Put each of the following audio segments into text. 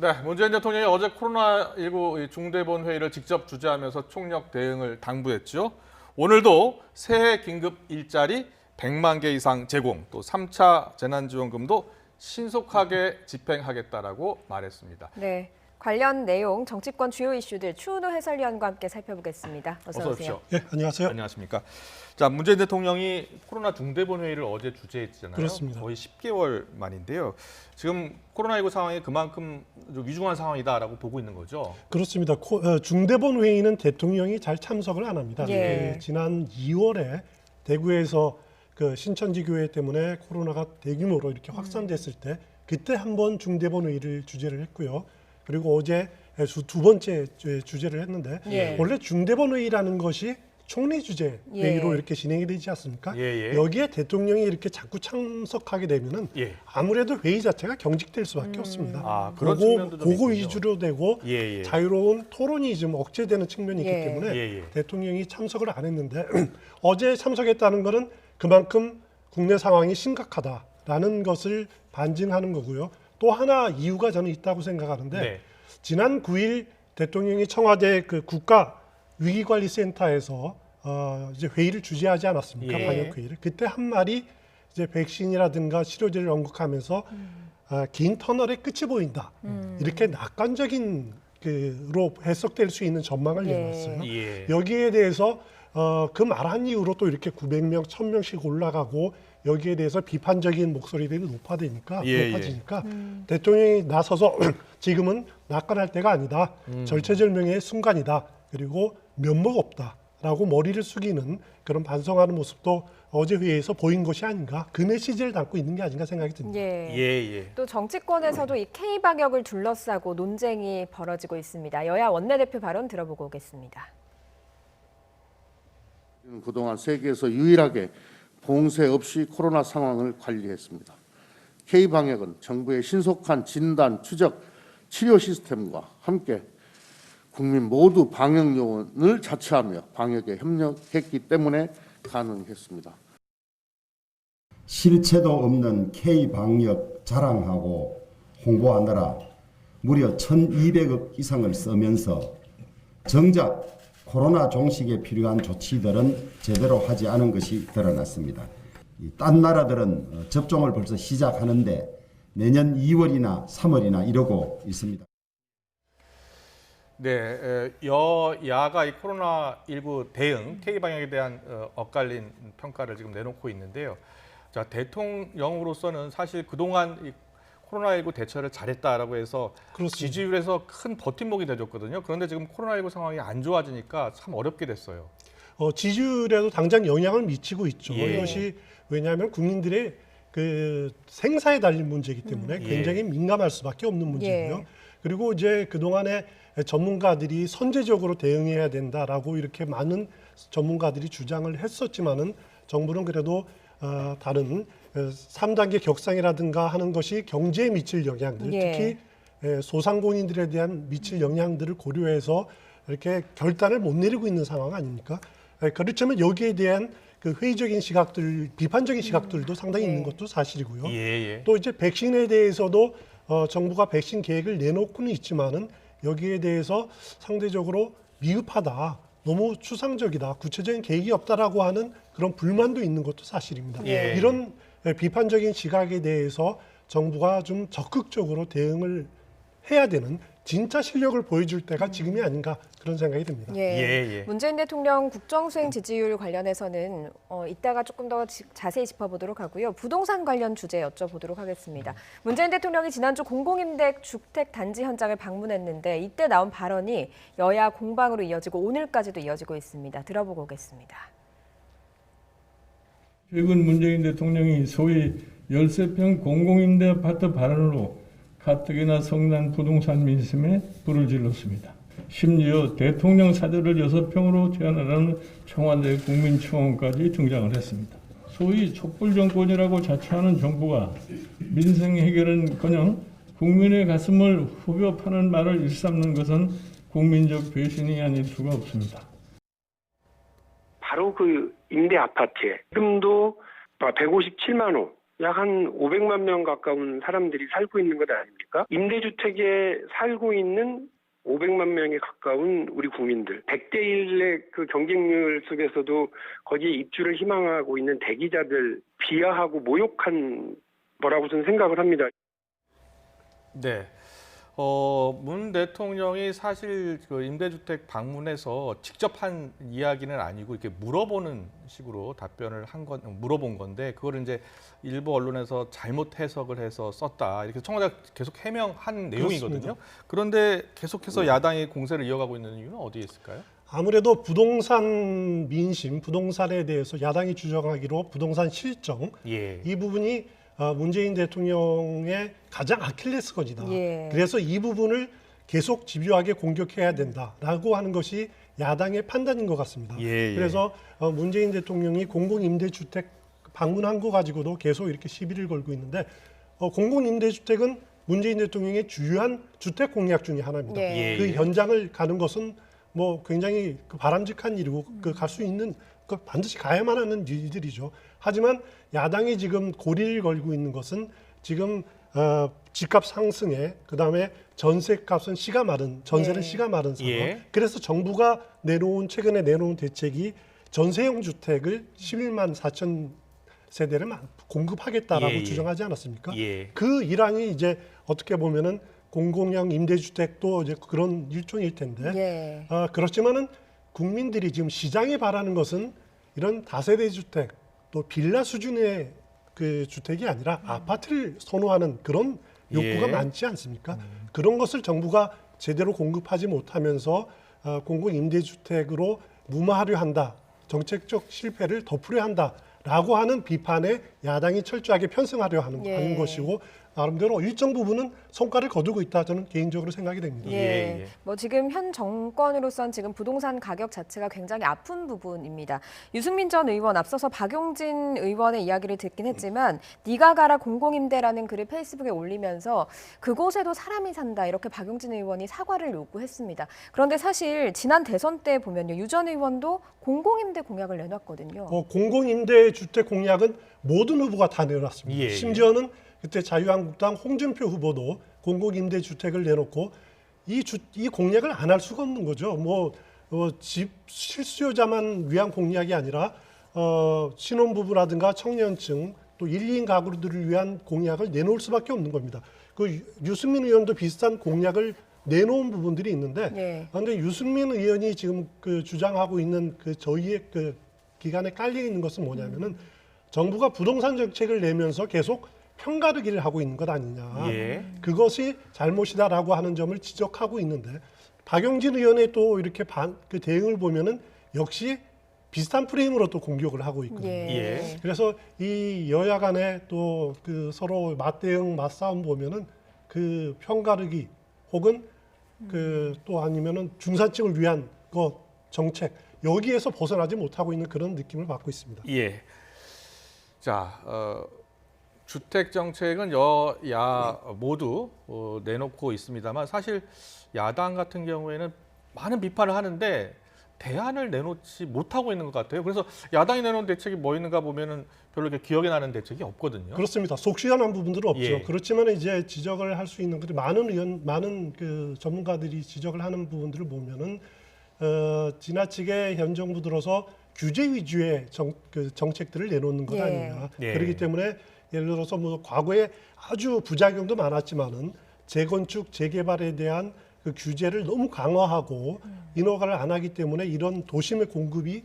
네, 문재인 대통령이 어제 코로나19 중대본 회의를 직접 주재하면서 총력 대응을 당부했죠. 오늘도 새해 긴급 일자리 100만 개 이상 제공, 또 3차 재난지원금도 신속하게 집행하겠다라고 말했습니다. 네, 관련 내용 정치권 주요 이슈들 추은호 해설위원과 함께 살펴보겠습니다. 어서 오세요. 네, 안녕하세요. 안녕하십니까. 자, 문재인 대통령이 코로나 중대본 회의를 어제 주재했잖아요. 그렇습니다. 거의 10개월 만인데요. 지금 코로나19 상황이 그만큼 좀 위중한 상황이다라고 보고 있는 거죠. 그렇습니다. 중대본 회의는 대통령이 잘 참석을 안 합니다. 예. 지난 2월에 대구에서 그 신천지 교회 때문에 코로나가 대규모로 이렇게 확산됐을 때 그때 한번 중대본 회의를 주재를 했고요. 그리고 어제 두 번째 주재를 했는데 예. 원래 중대본 회의라는 것이 총리 주재 회의로 예. 이렇게 진행이 되지 않습니까? 예. 여기에 대통령이 이렇게 자꾸 참석하게 되면은 예. 아무래도 회의 자체가 경직될 수밖에 없습니다. 아, 그런 측면도 좀 그거 있군요. 위주로 되고 예. 자유로운 토론이 좀 억제되는 측면이 있기 예. 때문에 예. 대통령이 참석을 안 했는데 어제 참석했다는 것은 그만큼 국내 상황이 심각하다라는 것을 반증하는 거고요. 또 하나 이유가 저는 있다고 생각하는데 네. 지난 9일 대통령이 청와대 그 국가위기관리센터에서 이제 회의를 주재하지 않았습니까? 예. 방역 회의를. 그때 한 말이 이제 백신이라든가 치료제를 언급하면서 긴 터널의 끝이 보인다. 이렇게 낙관적인 로 해석될 수 있는 전망을 예. 내놨어요. 예. 여기에 대해서 그 말한 이후로 또 이렇게 900명, 1000명씩 올라가고 여기에 대해서 비판적인 목소리들이 높아지니까 대통령이 나서서 지금은 낙관할 때가 아니다. 절체절명의 순간이다. 그리고 면목 없다라고 머리를 숙이는 그런 반성하는 모습도 어제 회의에서 보인 것이 아닌가. 그 메시지를 담고 있는 게 아닌가 생각이 듭니다. 예. 또 정치권에서도 이 K-방역을 둘러싸고 논쟁이 벌어지고 있습니다. 여야 원내대표 발언 들어보고 오겠습니다. 그동안 세계에서 유일하게 봉쇄 없이 코로나 상황을 관리했습니다. K-방역은 정부의 신속한 진단, 추적, 치료 시스템과 함께 국민 모두 방역 요원을 자처하며 방역에 협력했기 때문에 가능했습니다. 실체도 없는 K-방역 자랑하고 홍보하느라 무려 1,200억 이상을 쓰면서 정작 코로나 종식에 필요한 조치들은 제대로 하지 않은 것이 드러났습니다. 딴 나라들은 접종을 벌써 시작하는데 내년 2월이나 3월이나 이러고 있습니다. 네, 여야가 이 코로나19 대응, K-방역에 대한 엇갈린 평가를 지금 내놓고 있는데요. 자, 대통령으로서는 사실 그동안 이 코로나19 대처를 잘했다라고 해서 그렇습니다. 지지율에서 큰 버팀목이 돼줬거든요. 그런데 지금 코로나19 상황이 안 좋아지니까 참 어렵게 됐어요. 지지율에도 당장 영향을 미치고 있죠. 예. 이것이 왜냐하면 국민들의 그 생사에 달린 문제이기 때문에 굉장히 민감할 수밖에 없는 문제고요. 예. 그리고 이제 그동안에 전문가들이 선제적으로 대응해야 된다라고 이렇게 많은 전문가들이 주장을 했었지만은 정부는 그래도 다른 3단계 격상이라든가 하는 것이 경제에 미칠 영향들, 예. 특히 소상공인들에 대한 미칠 영향들을 고려해서 이렇게 결단을 못 내리고 있는 상황 아닙니까? 그렇지만 여기에 대한 그 회의적인 시각들, 비판적인 시각들도 상당히 있는 것도 사실이고요. 예. 또 이제 백신에 대해서도 정부가 백신 계획을 내놓고는 있지만은 여기에 대해서 상대적으로 미흡하다, 너무 추상적이다, 구체적인 계획이 없다라고 하는 그런 불만도 있는 것도 사실입니다. 예. 이런 비판적인 시각에 대해서 정부가 좀 적극적으로 대응을 해야 되는 진짜 실력을 보여줄 때가 지금이 아닌가 그런 생각이 듭니다. 예. 문재인 대통령 국정수행 지지율 관련해서는 이따가 조금 더 자세히 짚어보도록 하고요. 부동산 관련 주제 여쭤보도록 하겠습니다. 문재인 대통령이 지난주 공공임대 주택 단지 현장을 방문했는데 이때 나온 발언이 여야 공방으로 이어지고 오늘까지도 이어지고 있습니다. 들어보고 오겠습니다. 최근 문재인 대통령이 소위 열세평 공공임대 아파트 발언으로 가뜩이나 성난 부동산 민심에 불을 질렀습니다. 심지어 대통령 사저를 6평으로 제한하라는 청와대 국민청원까지 등장을 했습니다. 소위 촛불 정권이라고 자처하는 정부가 민생 해결은커녕 국민의 가슴을 후벼 파는 말을 일삼는 것은 국민적 배신이 아닐 수가 없습니다. 바로 그 임대 아파트에 지금도 157만 호 약 한 500만 명 가까운 사람들이 살고 있는 것 아닙니까? 임대주택에 살고 있는 500만 명에 가까운 우리 국민들, 100대 1의 그 경쟁률 속에서도 거기에 입주를 희망하고 있는 대기자들 비하하고 모욕한 거라고 저는 생각을 합니다. 네. 문 대통령이 사실 그 임대주택 방문해서 직접 한 이야기는 아니고 이렇게 물어보는 식으로 답변을 물어본 건데 그걸 이제 일부 언론에서 잘못 해석을 해서 썼다. 이렇게 청와대가 계속 해명한 내용이거든요. 그렇습니다. 그런데 계속해서 야당이 공세를 이어가고 있는 이유는 어디에 있을까요? 아무래도 부동산 민심, 부동산에 대해서 야당이 주장하기로 부동산 실정 예. 이 부분이 문재인 대통령의 가장 아킬레스건이다. 예. 그래서 이 부분을 계속 집요하게 공격해야 된다라고 하는 것이 야당의 판단인 것 같습니다. 예, 예. 그래서 문재인 대통령이 공공임대주택 방문한 거 가지고도 계속 이렇게 시비를 걸고 있는데 공공임대주택은 문재인 대통령의 주요한 주택 공약 중에 하나입니다. 예. 그 현장을 가는 것은 뭐 굉장히 그 바람직한 일이고 갈 수 있는 그 반드시 가야만 하는 일들이죠. 하지만 야당이 지금 고리를 걸고 있는 것은 지금 집값 상승에 그다음에 전세값은 씨가 마른 전세는 예. 씨가 마른 상황. 예. 그래서 정부가 최근에 내놓은 대책이 전세용 주택을 11만 4천 세대를 공급하겠다라고 예. 주장하지 않았습니까? 예. 그 일환이 이제 어떻게 보면은 공공형 임대주택도 이제 그런 일종일 텐데 예. 그렇지만은 국민들이 지금 시장이 바라는 것은 이런 다세대 주택 또 빌라 수준의 그 주택이 아니라 아파트를 선호하는 그런 욕구가 예. 많지 않습니까? 그런 것을 정부가 제대로 공급하지 못하면서 공공 임대주택으로 무마하려 한다. 정책적 실패를 덮으려 한다라고 하는 비판에 야당이 철저하게 편승하려 하는 예. 것이고 나름대로 일정 부분은 성과를 거두고 있다 저는 개인적으로 생각이 됩니다. 예. 예. 뭐 지금 현 정권으로선 지금 부동산 가격 자체가 굉장히 아픈 부분입니다. 유승민 전 의원 앞서서 박용진 의원의 이야기를 듣긴 했지만 네가 가라 공공임대라는 글을 페이스북에 올리면서 그곳에도 사람이 산다 이렇게 박용진 의원이 사과를 요구했습니다. 그런데 사실 지난 대선 때 보면요. 유 전 의원도 공공임대 공약을 내놨거든요. 공공임대주택 공약은 모든 후보가 다 내놨습니다. 예. 심지어는 그때 자유한국당 홍준표 후보도 공공임대주택을 내놓고 이 공약을 안 할 수가 없는 거죠. 집 실수요자만 위한 공약이 아니라 신혼부부라든가 청년층 또 1, 2인 가구들을 위한 공약을 내놓을 수밖에 없는 겁니다. 그 유승민 의원도 비슷한 공약을 내놓은 부분들이 있는데 그런데 유승민 의원이 지금 그 주장하고 있는 그 저희의 그 기간에 깔려 있는 것은 뭐냐면은 정부가 부동산 정책을 내면서 계속 편가르기를 하고 있는 것 아니냐. 예. 그것이 잘못이다라고 하는 점을 지적하고 있는데 박용진 의원의 또 이렇게 그 대응을 보면은 역시 비슷한 프레임으로 또 공격을 하고 있거든요. 예. 그래서 이 여야 간에 또 그 서로 맞대응, 맞싸움 보면은 그 편가르기 혹은 그 또 아니면은 중산층을 위한 그 정책 여기에서 벗어나지 못하고 있는 그런 느낌을 받고 있습니다. 예. 자, 주택 정책은 여야 모두 내놓고 있습니다만 사실 야당 같은 경우에는 많은 비판을 하는데 대안을 내놓지 못하고 있는 것 같아요. 그래서 야당이 내놓은 대책이 뭐 있는가 보면은 별로 이렇게 기억에 나는 대책이 없거든요. 그렇습니다. 속 시원한 부분들은 없죠. 예. 그렇지만 이제 지적을 할 수 있는 것들이 많은 그 전문가들이 지적을 하는 부분들을 보면은 지나치게 현 정부 들어서 규제 위주의 정책들을 내놓는 것 예. 아니냐. 예. 그렇기 때문에 예를 들어서 뭐 과거에 아주 부작용도 많았지만은 재건축, 재개발에 대한 그 규제를 너무 강화하고 인허가를 안 하기 때문에 이런 도심의 공급이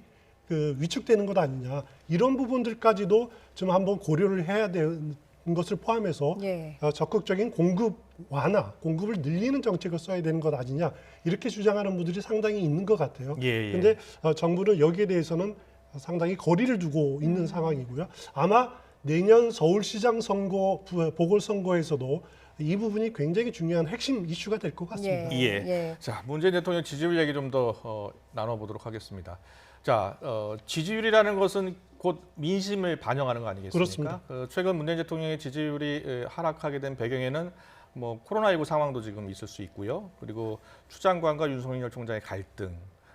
그 위축되는 것 아니냐. 이런 부분들까지도 좀 한번 고려를 해야 되는 것을 포함해서 예. 적극적인 공급 완화, 공급을 늘리는 정책을 써야 되는 것 아니냐. 이렇게 주장하는 분들이 상당히 있는 것 같아요. 그런데 정부는 여기에 대해서는 상당히 거리를 두고 있는 상황이고요. 아마 내년 서울시장 선거, 보궐선거에서도 이 부분이 굉장히 중요한 핵심 이슈가 될 것 같습니다. 예. 자, 문재인 대통령 지지율 얘기 좀 더 나눠보도록 하겠습니다. 자, 지지율이라는 것은 곧 민심을 반영하는 거 아니겠습니까? 그렇습니다. 최근 문재인 대통령의 지지율이 하락하게 된 배경에는 뭐 코로나19 상황도 지금 있을 수 있고요. 그리고 추 장관과 윤석열 총장의 갈등,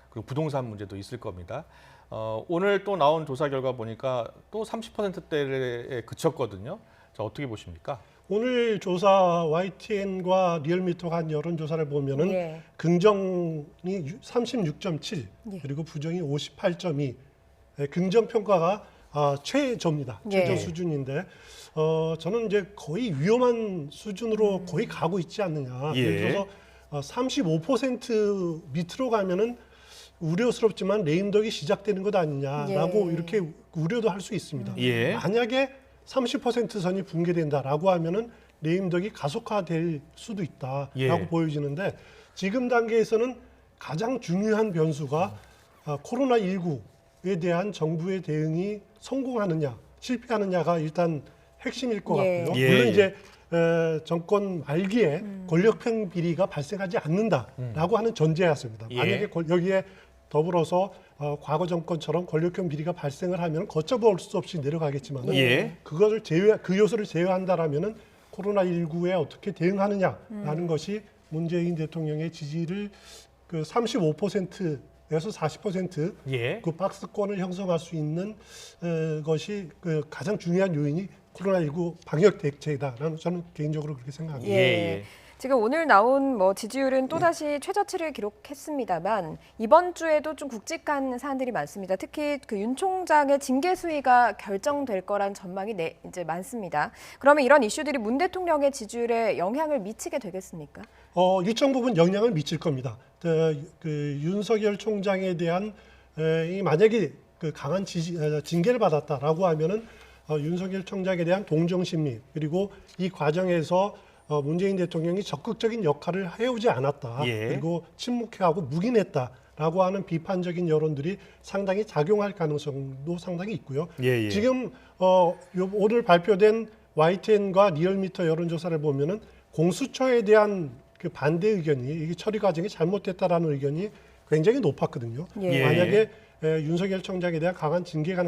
그리고 부동산 문제도 있을 겁니다. 오늘 또 나온 조사 결과 보니까 또 30%대에 그쳤거든요. 자, 어떻게 보십니까? 오늘 조사 YTN과 리얼미터가 한 여론조사를 보면은 예. 긍정이 36.7 예. 그리고 부정이 58.2 긍정 평가가 최저입니다. 최저 예. 수준인데 저는 이제 거의 위험한 수준으로 거의 가고 있지 않느냐. 예. 예를 들어서 35% 밑으로 가면은 우려스럽지만 레임덕이 시작되는 것 아니냐라고 예. 이렇게 우려도 할 수 있습니다. 예. 만약에 30% 선이 붕괴된다라고 하면은 레임덕이 가속화될 수도 있다라고 예. 보여지는데 지금 단계에서는 가장 중요한 변수가 코로나19에 대한 정부의 대응이 성공하느냐 실패하느냐가 일단 핵심일 것 예. 같고요. 예, 물론 예. 이제 정권 말기에 권력형 비리가 발생하지 않는다라고 하는 전제였습니다. 예. 만약에 여기에 더불어서 과거 정권처럼 권력형 비리가 발생을 하면 걷잡을 수 없이 내려가겠지만 예. 그것을 그 요소를 제외한다라면은 코로나19에 어떻게 대응하느냐라는 것이 문재인 대통령의 지지를 그 35%에서 40% 예. 그 박스권을 형성할 수 있는 것이 그 가장 중요한 요인이 코로나19 방역 대책이다라는 저는 개인적으로 그렇게 생각합니다. 예. 지금 오늘 나온 지지율은 또다시 최저치를 기록했습니다만 이번 주에도 좀 굵직한 사안들이 많습니다. 특히 그 윤 총장의 징계 수위가 결정될 거란 전망이 이제 많습니다. 그러면 이런 이슈들이 문 대통령의 지지율에 영향을 미치게 되겠습니까? 일정 부분 영향을 미칠 겁니다. 그 윤석열 총장에 대한 만약에 그 강한 징계를 받았다라고 하면은 윤석열 총장에 대한 동정 심리 그리고 이 과정에서 문재인 대통령이 적극적인 역할을 해오지 않았다. 예. 그리고 침묵해하고 묵인했다라고 하는 비판적인 여론들이 상당히 작용할 가능성도 상당히 있고요. 예, 예. 지금 오늘 발표된 YTN과 리얼미터 여론조사를 보면은 공수처에 대한 그 반대 의견이 이게 처리 과정이 잘못됐다라는 의견이 굉장히 높았거든요. 예. 만약에 윤석열 총장에 대한 강한 징계가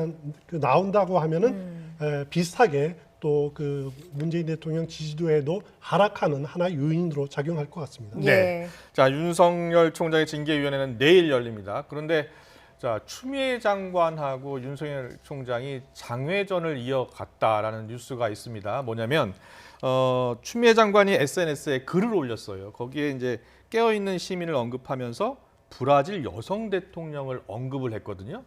나온다고 하면은 비슷하게 또 그 문재인 대통령 지지도에도 하락하는 하나의 요인으로 작용할 것 같습니다. 네. 예. 자, 윤석열 총장의 징계위원회는 내일 열립니다. 그런데 자, 추미애 장관하고 윤석열 총장이 장외전을 이어갔다라는 뉴스가 있습니다. 뭐냐면 추미애 장관이 SNS에 글을 올렸어요. 거기에 이제 깨어 있는 시민을 언급하면서 브라질 여성 대통령을 언급을 했거든요.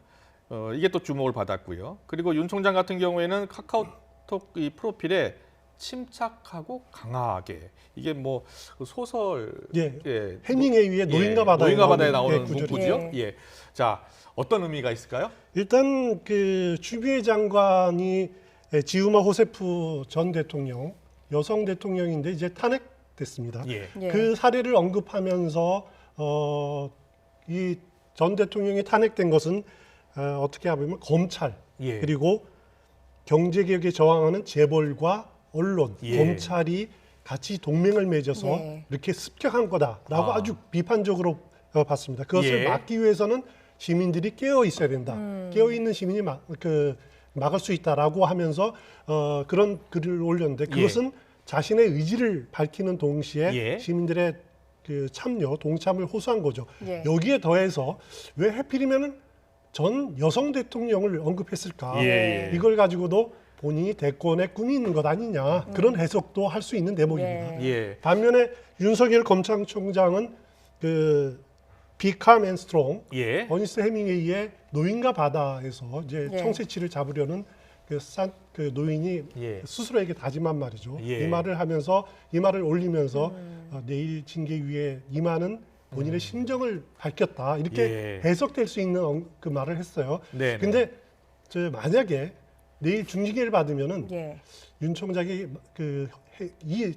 이게 또 주목을 받았고요. 그리고 윤 총장 같은 경우에는 카카오톡 이 프로필에 침착하고 강하게 이게 뭐 소설 예. 예, 해밍웨이의 노인과 바다에 나오는 구절이죠. 문구죠. 예. 자, 어떤 의미가 있을까요? 일단 그 추미애 장관이 지우마 호세프 전 대통령 여성 대통령인데 이제 탄핵됐습니다. 예. 예. 그 사례를 언급하면서 이 전 대통령이 탄핵된 것은 어떻게 보면 검찰 예. 그리고 경제개혁에 저항하는 재벌과 언론, 예. 검찰이 같이 동맹을 맺어서 네. 이렇게 습격한 거다라고 아주 비판적으로 봤습니다. 그것을 예. 막기 위해서는 시민들이 깨어 있어야 된다. 깨어 있는 시민이 막을 수 있다라고 하면서 그런 글을 올렸는데 그것은 자신의 의지를 밝히는 동시에 예. 시민들의 그 참여, 동참을 호소한 거죠. 예. 여기에 더해서 왜 하필이면은 전 여성 대통령을 언급했을까? 예. 이걸 가지고도 본인이 대권의 꿈이 있는 것 아니냐 그런 해석도 할 수 있는 대목입니다. 예. 반면에 윤석열 검찰총장은 그 비캄 앤 스트롱, 예. 어니스트 해밍웨이의 노인과 바다에서 이제 예. 청새치를 잡으려는 그 노인이 예. 스스로에게 다짐한 말이죠. 예. 이 말을 하면서 이 말을 올리면서 내일 징계위에 임하는 본인의 심정을 밝혔다 이렇게 예. 해석될 수 있는 그 말을 했어요. 네네. 근데 만약에 내일 중징계를 받으면은 예. 윤 총장이 그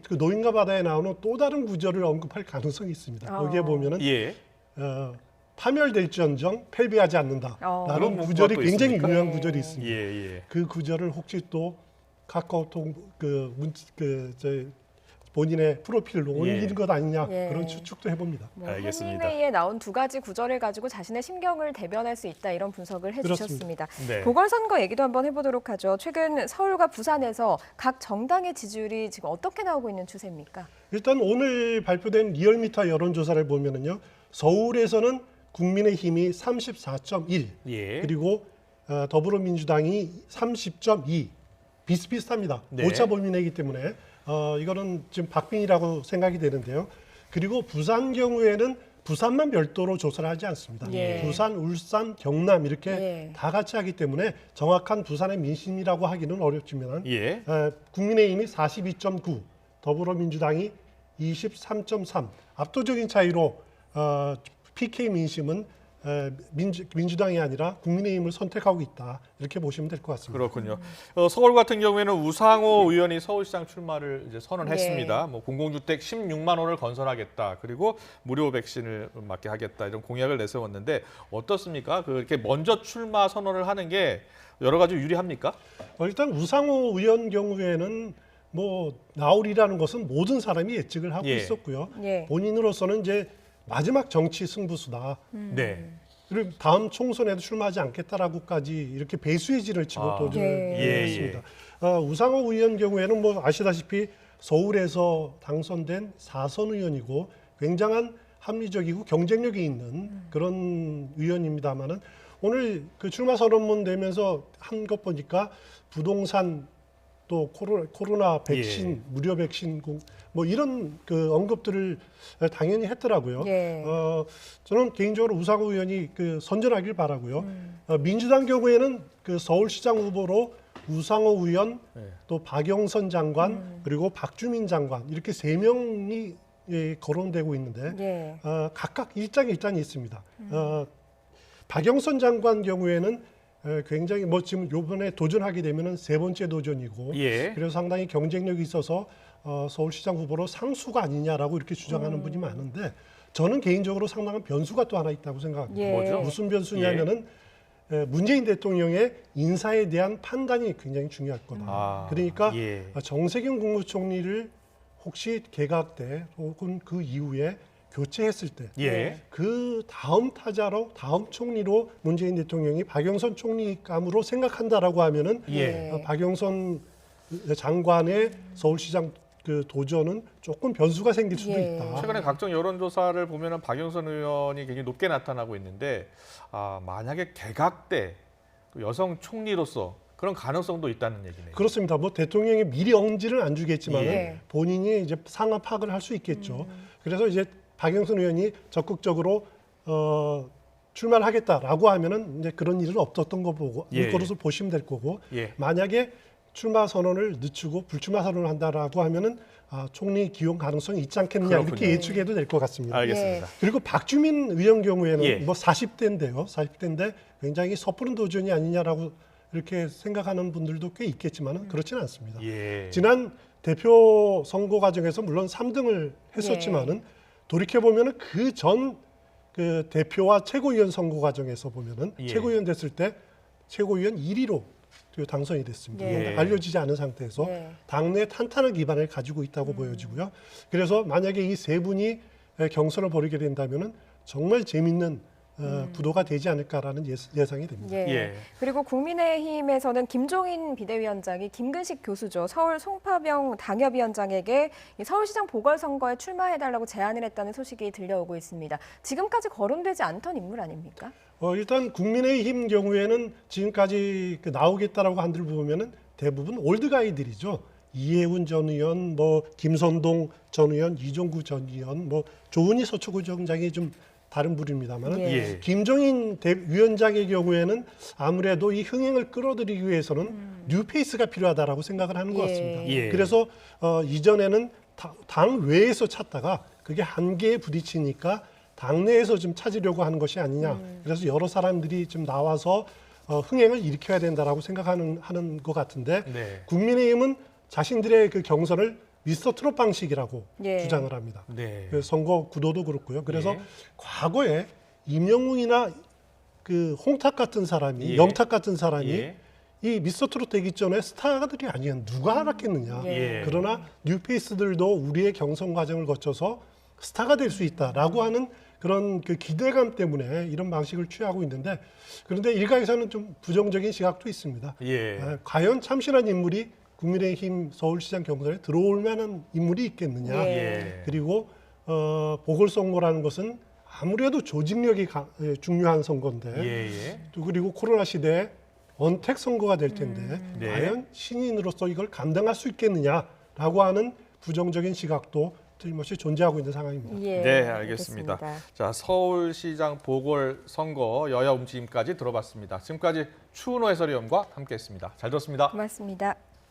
노인과 바다에 나오는 또 다른 구절을 언급할 가능성이 있습니다. 거기에 보면은 예. 파멸될지언정 패배하지 않는다라는 그런 구절이 문구가 또 굉장히 있습니까? 유명한 구절이 있습니다. 예. 그 구절을 혹시 또 카카오톡 본인의 프로필로 올리는 것 아니냐 예. 그런 추측도 해봅니다. 알겠습니다. 해밍웨이에 나온 두 가지 구절을 가지고 자신의 심경을 대변할 수 있다 이런 분석을 해주셨습니다. 네. 보궐선거 얘기도 한번 해보도록 하죠. 최근 서울과 부산에서 각 정당의 지지율이 지금 어떻게 나오고 있는 추세입니까? 일단 오늘 발표된 리얼미터 여론조사를 보면은요, 서울에서는 국민의힘이 34.1 예. 그리고 더불어민주당이 30.2 비슷비슷합니다. 네. 오차 범위 내기 때문에 이거는 지금 박빙이라고 생각이 되는데요. 그리고 부산 경우에는 부산만 별도로 조사를 하지 않습니다. 예. 부산, 울산, 경남 이렇게 예. 다 같이 하기 때문에 정확한 부산의 민심이라고 하기는 어렵지만 예. 국민의힘이 42.9, 더불어민주당이 23.3 압도적인 차이로 PK 민심은 민주당이 아니라 국민의힘을 선택하고 있다 이렇게 보시면 될 것 같습니다. 그렇군요. 서울 같은 경우에는 우상호 의원이 서울시장 출마를 이제 선언했습니다. 뭐 공공주택 16만 원을 건설하겠다. 그리고 무료 백신을 맞게 하겠다. 이런 공약을 내세웠는데 어떻습니까? 그렇게 먼저 출마 선언을 하는 게 여러 가지 유리합니까? 일단 우상호 의원 경우에는 뭐 나오리라는 것은 모든 사람이 예측을 하고 예. 있었고요. 예. 본인으로서는 이제 마지막 정치 승부수다. 네. 그리고 다음 총선에도 출마하지 않겠다라고까지 이렇게 배수의 진을 치고 도전을 예. 했습니다. 우상호 의원 경우에는 뭐 아시다시피 서울에서 당선된 4선 의원이고 굉장한 합리적이고 경쟁력이 있는 그런 의원입니다만은 오늘 그 출마 선언문 내면서 한 것 보니까 부동산 또 코로나 백신, 무료 백신 뭐 이런 그 언급들을 당연히 했더라고요. 예. 저는 개인적으로 우상호 의원이 그 선전하길 바라고요. 민주당 경우에는 그 서울시장 후보로 우상호 의원, 또 박영선 장관, 그리고 박주민 장관 이렇게 3명이 거론되고 있는데 예. 각각 일장일단이 있습니다. 박영선 장관 경우에는 굉장히 뭐 지금 이번에 도전하게 되면은 3번째 도전이고 예. 그래서 상당히 경쟁력이 있어서 서울시장 후보로 상수가 아니냐라고 이렇게 주장하는 분이 많은데 저는 개인적으로 상당한 변수가 또 하나 있다고 생각합니다. 예. 뭐죠? 무슨 변수냐면은 문재인 대통령의 인사에 대한 판단이 굉장히 중요할 거다. 그러니까 예. 정세균 국무총리를 혹시 개각 때 혹은 그 이후에 교체했을 때 예. 그 다음 타자로 다음 총리로 문재인 대통령이 박영선 총리감으로 생각한다라고 하면은 예. 박영선 장관의 서울시장 그 도전은 조금 변수가 생길 수도 예. 있다. 최근에 각종 여론조사를 보면은 박영선 의원이 굉장히 높게 나타나고 있는데 만약에 개각 때 여성 총리로서 그런 가능성도 있다는 얘기네요. 그렇습니다. 뭐 대통령이 미리 언지를 안 주겠지만 예. 본인이 이제 상황 파악을 할 수 있겠죠. 그래서 이제 박영선 의원이 적극적으로 출마를 하겠다라고 하면은 이제 그런 일은 없었던 거 보고 예. 것으로 보시면 될 거고 예. 만약에 출마 선언을 늦추고 불출마 선언을 한다라고 하면은 총리 기용 가능성이 있지 않겠느냐 그렇군요. 이렇게 예측해도 될 것 같습니다. 알겠습니다. 그리고 박주민 의원 경우에는 예. 뭐 40대인데요. 40대인데 굉장히 섣부른 도전이 아니냐라고 이렇게 생각하는 분들도 꽤 있겠지만 그렇지는 않습니다. 예. 지난 대표 선거 과정에서 물론 3등을 했었지만은 돌이켜 보면은 그 전 그 대표와 최고위원 선거 과정에서 보면은 예. 최고위원 됐을 때 최고위원 1위로 당선이 됐습니다. 예. 알려지지 않은 상태에서 예. 당내 탄탄한 기반을 가지고 있다고 보여지고요. 그래서 만약에 이 세 분이 경선을 벌이게 된다면은 정말 재밌는 구도가 되지 않을까라는 예상이 됩니다. 예. 예. 그리고 국민의힘에서는 김종인 비대위원장이 김근식 교수죠. 서울 송파병 당협위원장에게 이 서울시장 보궐선거에 출마해달라고 제안을 했다는 소식이 들려오고 있습니다. 지금까지 거론되지 않던 인물 아닙니까? 일단 국민의힘 경우에는 지금까지 나오겠다라고 한들 보면은 대부분 올드가이들이죠. 이해운 전 의원, 뭐 김선동 전 의원, 이종구 전 의원, 뭐 조은희 서초구청장이 좀 다른 부류입니다만 예. 김종인 위원장의 경우에는 아무래도 이 흥행을 끌어들이기 위해서는 뉴페이스가 필요하다라고 생각을 하는 것 예. 같습니다. 예. 그래서 이전에는 당 외에서 찾다가 그게 한계에 부딪히니까 당내에서 좀 찾으려고 하는 것이 아니냐. 그래서 여러 사람들이 좀 나와서 흥행을 일으켜야 된다라고 하는 것 같은데 네. 국민의힘은 자신들의 그 경선을 미스터 트롯 방식이라고 예. 주장을 합니다. 네. 그 선거 구도도 그렇고요. 그래서 예. 과거에 임영웅이나 그 홍탁 같은 사람이 예. 영탁 같은 사람이 예. 이 미스터 트롯 되기 전에 스타들이 아니야 누가 알았겠느냐. 예. 그러나 뉴페이스들도 우리의 경선 과정을 거쳐서 스타가 될 수 있다라고 하는 그런 그 기대감 때문에 이런 방식을 취하고 있는데 그런데 일각에서는 좀 부정적인 시각도 있습니다. 예. 과연 참신한 인물이 국민의힘 서울시장 경선에 들어올 만한 인물이 있겠느냐. 예. 예. 그리고 보궐선거라는 것은 아무래도 조직력이 중요한 선거인데 예. 또 그리고 코로나 시대에 언택 선거가 될 텐데 네. 과연 신인으로서 이걸 감당할 수 있겠느냐라고 하는 부정적인 시각도 틀림없이 존재하고 있는 상황입니다. 예, 네, 알겠습니다. 자, 서울시장 보궐선거 여야 움직임까지 들어봤습니다. 지금까지 추은호 해설위원과 함께했습니다. 잘 들었습니다. 고맙습니다.